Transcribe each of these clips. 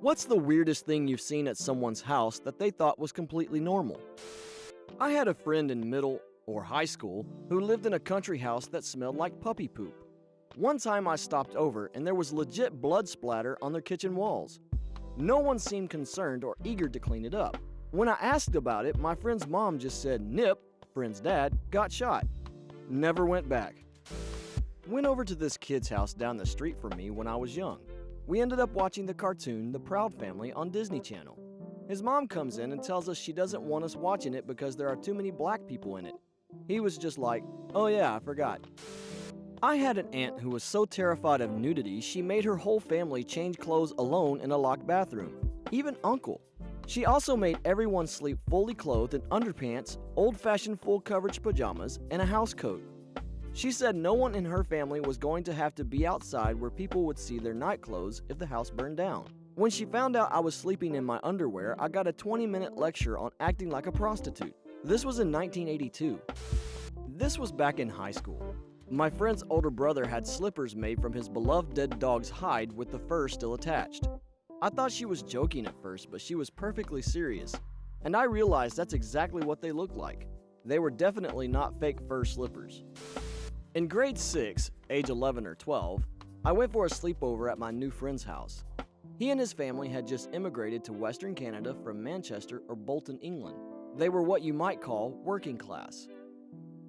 What's the weirdest thing you've seen at someone's house that they thought was completely normal? I had a friend in middle or high school who lived in a country house that smelled like puppy poop. One time I stopped over and there was legit blood splatter on their kitchen walls. No one seemed concerned or eager to clean it up. When I asked about it, my friend's mom just said Nip, friend's dad, got shot. Never went back. Went over to this kid's house down the street from me when I was young. We ended up watching the cartoon The Proud Family on Disney Channel. His mom comes in and tells us she doesn't want us watching it because there are too many black people in it. He was just like, "Oh yeah, I forgot." I had an aunt who was so terrified of nudity she made her whole family change clothes alone in a locked bathroom. Even uncle. She also made everyone sleep fully clothed in underpants, old-fashioned full coverage pajamas, and a house coat. She said no one in her family was going to have to be outside where people would see their night clothes if the house burned down. When she found out I was sleeping in my underwear, I got a 20-minute lecture on acting like a prostitute. This was in 1982. This was back in high school. My friend's older brother had slippers made from his beloved dead dog's hide with the fur still attached. I thought she was joking at first, but she was perfectly serious. And I realized that's exactly what they looked like. They were definitely not fake fur slippers. In grade 6, age 11 or 12, I went for a sleepover at my new friend's house. He and his family had just immigrated to Western Canada from Manchester or Bolton, England. They were what you might call working class.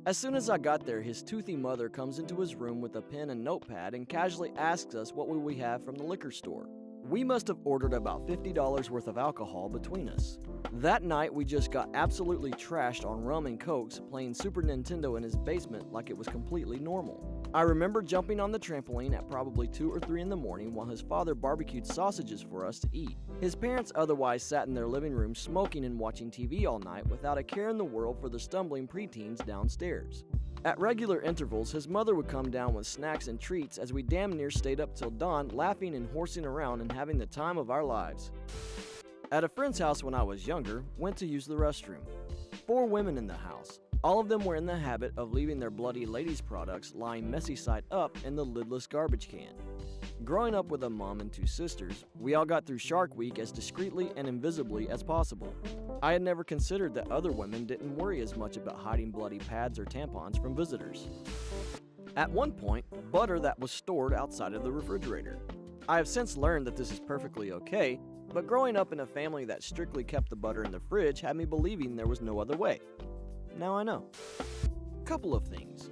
As soon as I got there, his toothy mother comes into his room with a pen and notepad and casually asks us what would we have from the liquor store. We must have ordered about $50 worth of alcohol between us. That night, we just got absolutely trashed on rum and cokes, playing Super Nintendo in his basement like it was completely normal. I remember jumping on the trampoline at probably 2 or 3 in the morning while his father barbecued sausages for us to eat. His parents otherwise sat in their living room smoking and watching TV all night without a care in the world for the stumbling preteens downstairs. At regular intervals, his mother would come down with snacks and treats as we damn near stayed up till dawn laughing and horsing around and having the time of our lives. At a friend's house when I was younger, went to use the restroom. 4 women in the house. All of them were in the habit of leaving their bloody ladies' products lying messy side up in the lidless garbage can. Growing up with a mom and 2 sisters, we all got through Shark Week as discreetly and invisibly as possible. I had never considered that other women didn't worry as much about hiding bloody pads or tampons from visitors. At one point, butter that was stored outside of the refrigerator. I have since learned that this is perfectly okay, but growing up in a family that strictly kept the butter in the fridge had me believing there was no other way. Now I know. Couple of things.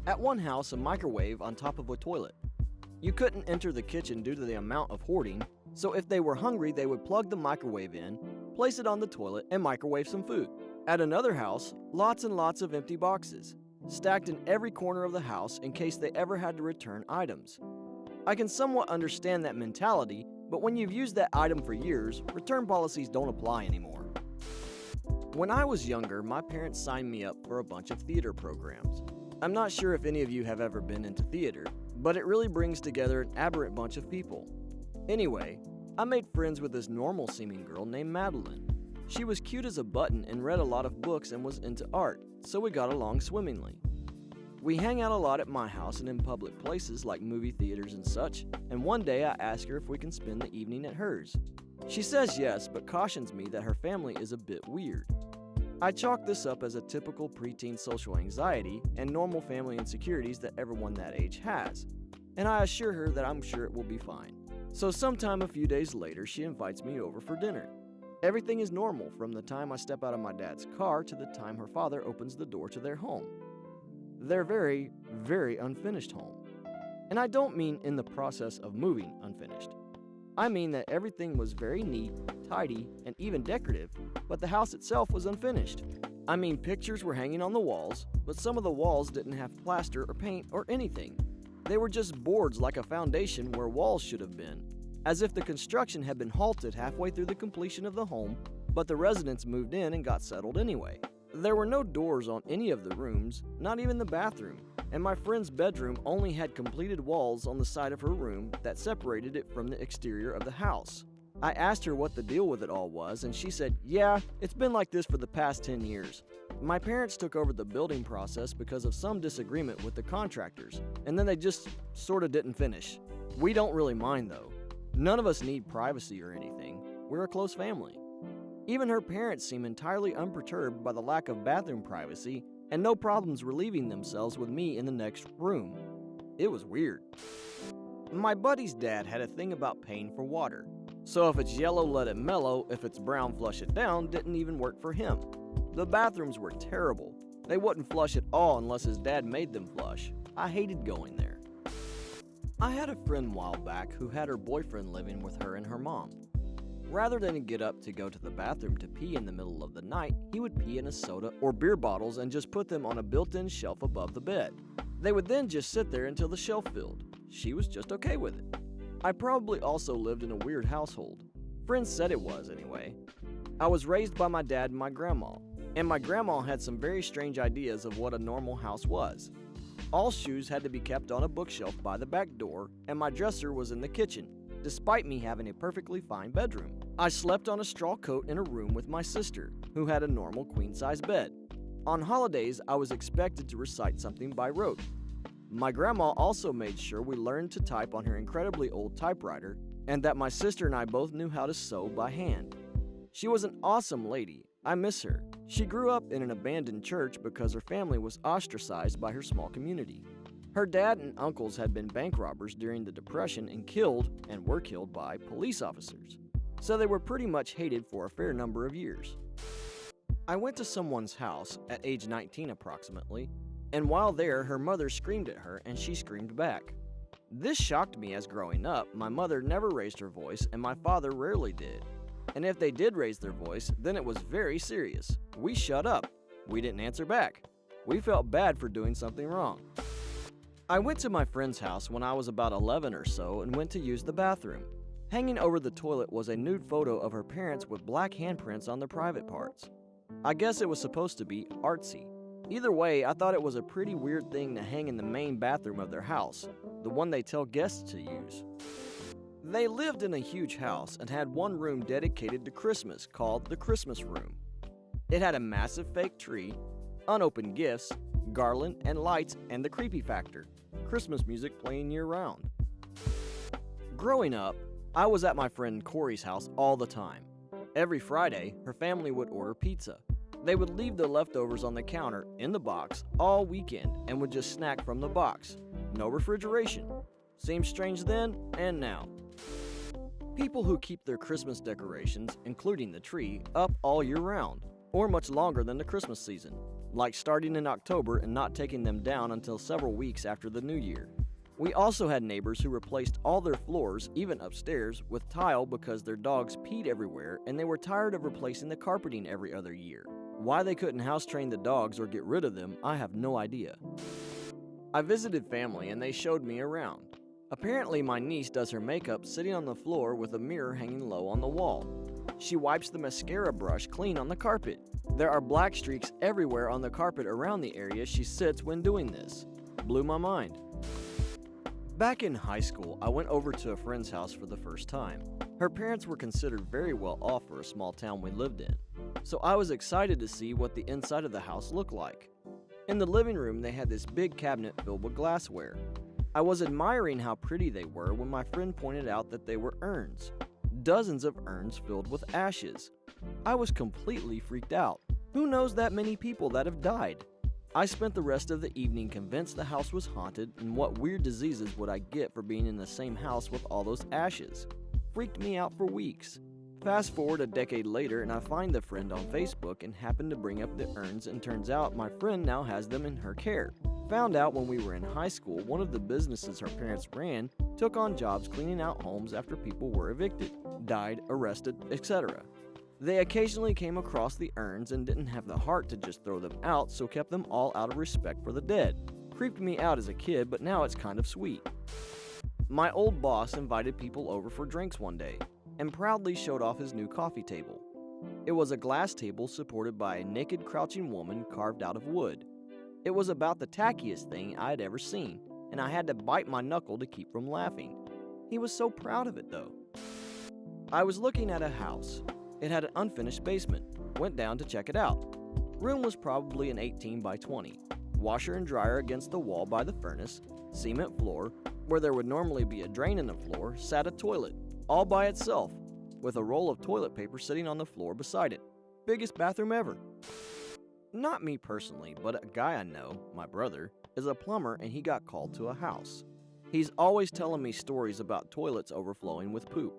At one house, a microwave on top of a toilet. You couldn't enter the kitchen due to the amount of hoarding, so if they were hungry, they would plug the microwave in, place it on the toilet, and microwave some food. At another house, lots and lots of empty boxes, stacked in every corner of the house in case they ever had to return items. I can somewhat understand that mentality, but when you've used that item for years, return policies don't apply anymore. When I was younger, my parents signed me up for a bunch of theater programs. I'm not sure if any of you have ever been into theater, but it really brings together an aberrant bunch of people. Anyway, I made friends with this normal-seeming girl named Madeline. She was cute as a button and read a lot of books and was into art, so we got along swimmingly. We hang out a lot at my house and in public places like movie theaters and such, and one day I ask her if we can spend the evening at hers. She says yes, but cautions me that her family is a bit weird. I chalk this up as a typical preteen social anxiety and normal family insecurities that everyone that age has, and I assure her that I'm sure it will be fine. So sometime a few days later, she invites me over for dinner. Everything is normal from the time I step out of my dad's car to the time her father opens the door to their home. Their very, very unfinished home. And I don't mean in the process of moving unfinished. I mean that everything was very neat, tidy, and even decorative, but the house itself was unfinished. I mean, pictures were hanging on the walls, but some of the walls didn't have plaster or paint or anything. They were just boards like a foundation where walls should have been, as if the construction had been halted halfway through the completion of the home, but the residents moved in and got settled anyway. There were no doors on any of the rooms, not even the bathroom, and my friend's bedroom only had completed walls on the side of her room that separated it from the exterior of the house. I asked her what the deal with it all was, and she said, "Yeah, it's been like this for the past 10 years. My parents took over the building process because of some disagreement with the contractors, and then they just sorta didn't finish. We don't really mind though. None of us need privacy or anything. We're a close family. Even her parents seem entirely unperturbed by the lack of bathroom privacy and no problems relieving themselves with me in the next room. It was weird. My buddy's dad had a thing about paying for water. So if it's yellow, let it mellow. If it's brown, flush it down didn't even work for him. The bathrooms were terrible. They wouldn't flush at all unless his dad made them flush. I hated going there. I had a friend a while back who had her boyfriend living with her and her mom. Rather than get up to go to the bathroom to pee in the middle of the night, he would pee in a soda or beer bottles and just put them on a built-in shelf above the bed. They would then just sit there until the shelf filled. She was just okay with it. I probably also lived in a weird household. Friends said it was, anyway. I was raised by my dad and my grandma, and my grandma had some very strange ideas of what a normal house was. All shoes had to be kept on a bookshelf by the back door, and my dresser was in the kitchen, despite me having a perfectly fine bedroom. I slept on a straw coat in a room with my sister, who had a normal queen-size bed. On holidays, I was expected to recite something by rote. My grandma also made sure we learned to type on her incredibly old typewriter, and that my sister and I both knew how to sew by hand. She was an awesome lady. I miss her. She grew up in an abandoned church because her family was ostracized by her small community. Her dad and uncles had been bank robbers during the Depression and were killed by police officers. So they were pretty much hated for a fair number of years. I went to someone's house at age 19 approximately, and while there, her mother screamed at her and she screamed back. This shocked me as growing up, my mother never raised her voice and my father rarely did. And if they did raise their voice, then it was very serious. We shut up. We didn't answer back. We felt bad for doing something wrong. I went to my friend's house when I was about 11 or so and went to use the bathroom. Hanging over the toilet was a nude photo of her parents with black handprints on their private parts. I guess it was supposed to be artsy. Either way, I thought it was a pretty weird thing to hang in the main bathroom of their house, the one they tell guests to use. They lived in a huge house and had one room dedicated to Christmas called the Christmas Room. It had a massive fake tree, unopened gifts, garland and lights, and the creepy factor, Christmas music playing year-round. Growing up, I was at my friend Corey's house all the time. Every Friday, her family would order pizza. They would leave the leftovers on the counter in the box all weekend and would just snack from the box. No refrigeration. Seemed strange then and now. People who keep their Christmas decorations, including the tree, up all year round, or much longer than the Christmas season, like starting in October and not taking them down until several weeks after the new year. We also had neighbors who replaced all their floors, even upstairs, with tile because their dogs peed everywhere and they were tired of replacing the carpeting every other year. Why they couldn't house train the dogs or get rid of them, I have no idea. I visited family and they showed me around. Apparently my niece does her makeup sitting on the floor with a mirror hanging low on the wall. She wipes the mascara brush clean on the carpet. There are black streaks everywhere on the carpet around the area she sits when doing this. Blew my mind. Back in high school, I went over to a friend's house for the first time. Her parents were considered very well off for a small town we lived in, so I was excited to see what the inside of the house looked like. In the living room, they had this big cabinet filled with glassware. I was admiring how pretty they were when my friend pointed out that they were urns. Dozens of urns filled with ashes. I was completely freaked out. Who knows that many people that have died? I spent the rest of the evening convinced the house was haunted and what weird diseases would I get for being in the same house with all those ashes. Freaked me out for weeks. Fast forward a decade later and I find the friend on Facebook and happen to bring up the urns and turns out my friend now has them in her care. Found out when we were in high school one of the businesses her parents ran took on jobs cleaning out homes after people were evicted, died, arrested, etc. They occasionally came across the urns and didn't have the heart to just throw them out, so kept them all out of respect for the dead. Creeped me out as a kid, but now it's kind of sweet. My old boss invited people over for drinks one day and proudly showed off his new coffee table. It was a glass table supported by a naked crouching woman carved out of wood. It was about the tackiest thing I had ever seen, and I had to bite my knuckle to keep from laughing. He was so proud of it though. I was looking at a house. It had an unfinished basement. Went down to check it out. Room was probably an 18 by 20. Washer and dryer against the wall by the furnace. Cement floor. Where there would normally be a drain in the floor, sat a toilet. all by itself, with a roll of toilet paper sitting on the floor beside it. Biggest bathroom ever. Not me personally, but a guy I know, my brother, is a plumber and he got called to a house. He's always telling me stories about toilets overflowing with poop.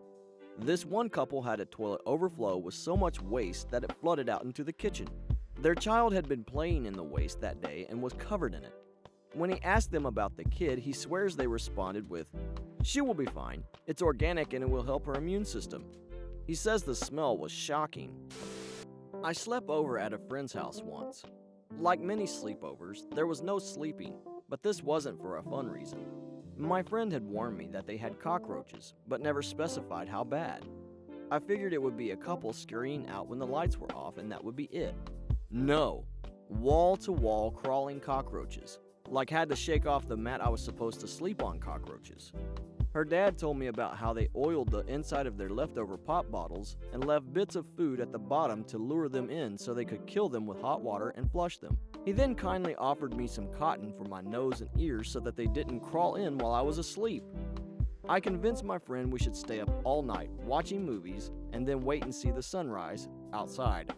This one couple had a toilet overflow with so much waste that it flooded out into the kitchen. Their child had been playing in the waste that day and was covered in it. When he asked them about the kid, he swears they responded with, "She will be fine. It's organic and it will help her immune system." He says the smell was shocking. I slept over at a friend's house once. Like many sleepovers, there was no sleeping, but this wasn't for a fun reason. My friend had warned me that they had cockroaches, but never specified how bad. I figured it would be a couple scurrying out when the lights were off and that would be it. No, wall-to-wall crawling cockroaches. Like had to shake off the mat I was supposed to sleep on cockroaches. Her dad told me about how they oiled the inside of their leftover pop bottles and left bits of food at the bottom to lure them in so they could kill them with hot water and flush them. He then kindly offered me some cotton for my nose and ears so that they didn't crawl in while I was asleep. I convinced my friend we should stay up all night watching movies and then wait and see the sunrise outside.